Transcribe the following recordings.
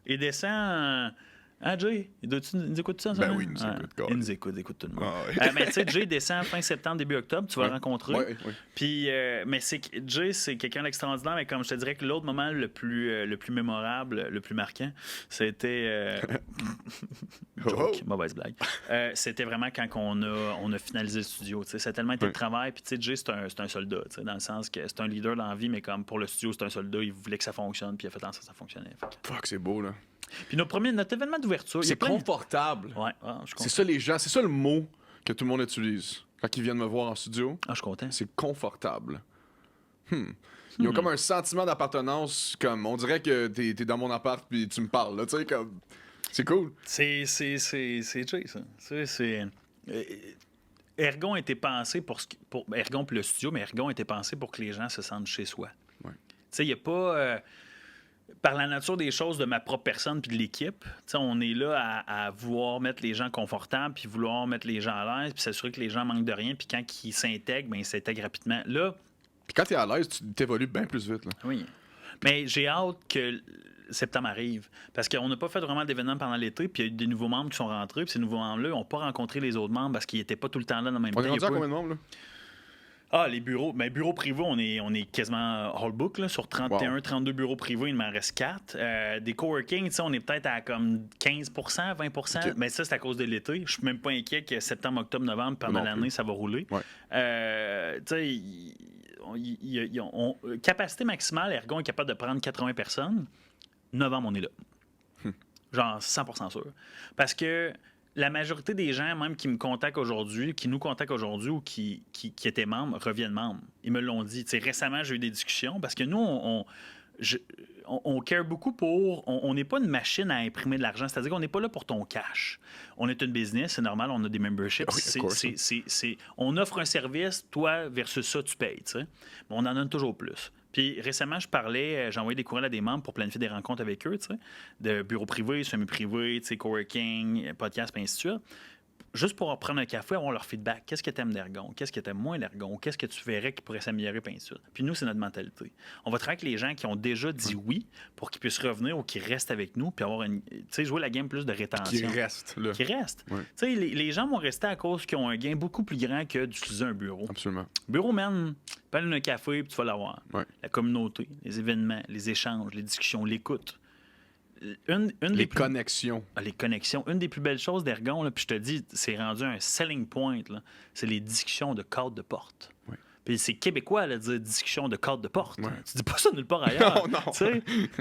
Il descend. Ah, Jay, il nous écoute ça? Ben oui, il nous écoute. Il nous écoute tout le monde. Ah, ouais. Mais tu sais, Jay descend fin septembre, début octobre, tu vas le rencontrer. Oui. Puis, mais Jay, c'est quelqu'un d'extraordinaire, mais comme je te dirais que l'autre moment le plus mémorable, le plus marquant, c'était. Joke, mauvaise blague. C'était vraiment quand on a finalisé le studio. Ça a tellement été de travail. Puis, tu sais, Jay, c'est un soldat, dans le sens que c'est un leader dans la vie, mais comme pour le studio, c'est un soldat, il voulait que ça fonctionne, puis il a fait en sorte que ça fonctionnait. Fuck, c'est beau, là. Puis notre événement d'ouverture. C'est confortable. Ouais, c'est ça, les gens. C'est ça le mot que tout le monde utilise quand ils viennent me voir en studio. Ah, je suis content. C'est confortable. Ils ont comme un sentiment d'appartenance, comme on dirait que t'es dans mon appart puis tu me parles, là, tu sais, comme. C'est cool. C'est Jay, ça. C'est. Ergon a été pensé pour Ergon puis le studio, mais Ergon a été pensé pour que les gens se sentent chez soi. Ouais. Tu sais, il n'y a pas. Par la nature des choses de ma propre personne puis de l'équipe, on est là à vouloir mettre les gens confortables puis vouloir mettre les gens à l'aise puis s'assurer que les gens manquent de rien puis quand ils s'intègrent, ils s'intègrent rapidement. Là, puis quand t'es à l'aise, tu t'évolues bien plus vite. Là. Oui. Mais j'ai hâte que septembre arrive parce qu'on n'a pas fait vraiment d'événements pendant l'été puis il y a eu des nouveaux membres qui sont rentrés puis ces nouveaux membres-là n'ont pas rencontré les autres membres parce qu'ils n'étaient pas tout le temps là dans le même temps. On est rendu à combien de membres, là? Ah, les bureaux. Ben, bureaux privés, on est quasiment all book. Là. Sur 31, 32 bureaux privés, il m'en reste 4. Des coworking, on est peut-être à comme 15 20 Okay. Mais ça, c'est à cause de l'été. Je suis même pas inquiet que septembre, octobre, novembre, pendant l'année, ça va rouler. Ouais. Capacité maximale, Ergon est capable de prendre 80 personnes. Novembre, on est là. Genre 100% sûr. Parce que la majorité des gens, même qui me contactent aujourd'hui, qui nous contactent aujourd'hui ou qui étaient membres, reviennent membres. Ils me l'ont dit. Récemment, j'ai eu des discussions parce que nous, on care beaucoup pour... On n'est pas une machine à imprimer de l'argent. C'est-à-dire qu'on n'est pas là pour ton cash. On est une business, c'est normal, on a des memberships. On offre un service, toi, versus ça, tu payes. Mais on en donne toujours plus. Puis récemment, j'ai envoyé des courriels à des membres pour planifier des rencontres avec eux, de bureaux privés, semi-privés, coworking, podcast, et ainsi de suite. Juste pour prendre un café, avoir leur feedback. Qu'est-ce que tu aimes d'Ergon? Qu'est-ce que tu aimes moins d'Ergon? Qu'est-ce que tu verrais qui pourrait s'améliorer, et ainsi de suite. Puis nous, c'est notre mentalité. On va travailler avec les gens qui ont déjà dit oui pour qu'ils puissent revenir ou qu'ils restent avec nous, puis avoir jouer la game plus de rétention. Qui restent, là. Qui restent. Ouais. Les gens vont rester à cause qu'ils ont un gain beaucoup plus grand que d'utiliser un bureau. Absolument. Bureau, man, prends un café, puis tu vas l'avoir. Ouais. La communauté, les événements, les échanges, les discussions, l'écoute. Les connexions. Les connexions. Une des plus belles choses d'Ergon, puis je te dis, c'est rendu un selling point, là, c'est les discussions de cadre de porte. Ouais. Puis c'est québécois, là, de dire discussion de cadre de porte. Ouais. Tu dis pas ça nulle part ailleurs. Non.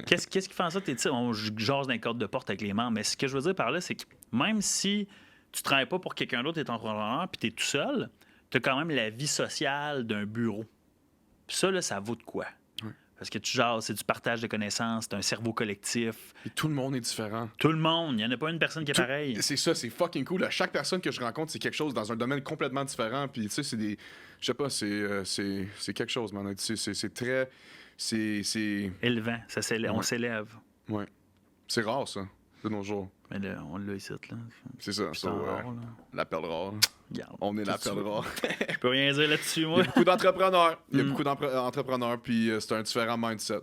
Qu'est-ce qui fait en ça? On jase d'un cadre de porte avec les membres. Mais ce que je veux dire par là, c'est que même si tu travailles pas pour quelqu'un d'autre, tu es entrepreneur, puis tu es tout seul, tu as quand même la vie sociale d'un bureau. Puis ça, là, ça vaut de quoi? Parce que c'est du partage de connaissances, c'est un cerveau collectif. Et tout le monde est différent. Tout le monde. Il n'y en a pas une personne qui est pareille. C'est ça, c'est fucking cool. À chaque personne que je rencontre, c'est quelque chose dans un domaine complètement différent. Puis, tu sais, c'est des... Je sais pas, c'est quelque chose, man. C'est très... C'est... Élevant. On s'élève. Ouais. C'est rare, ça, de nos jours. Mais là, on l'a ici, là. C'est ça. La perle rare. Regarde, on est la perle rare. Je peux rien dire là-dessus, moi. Il y a beaucoup d'entrepreneurs. Puis c'est un différent mindset.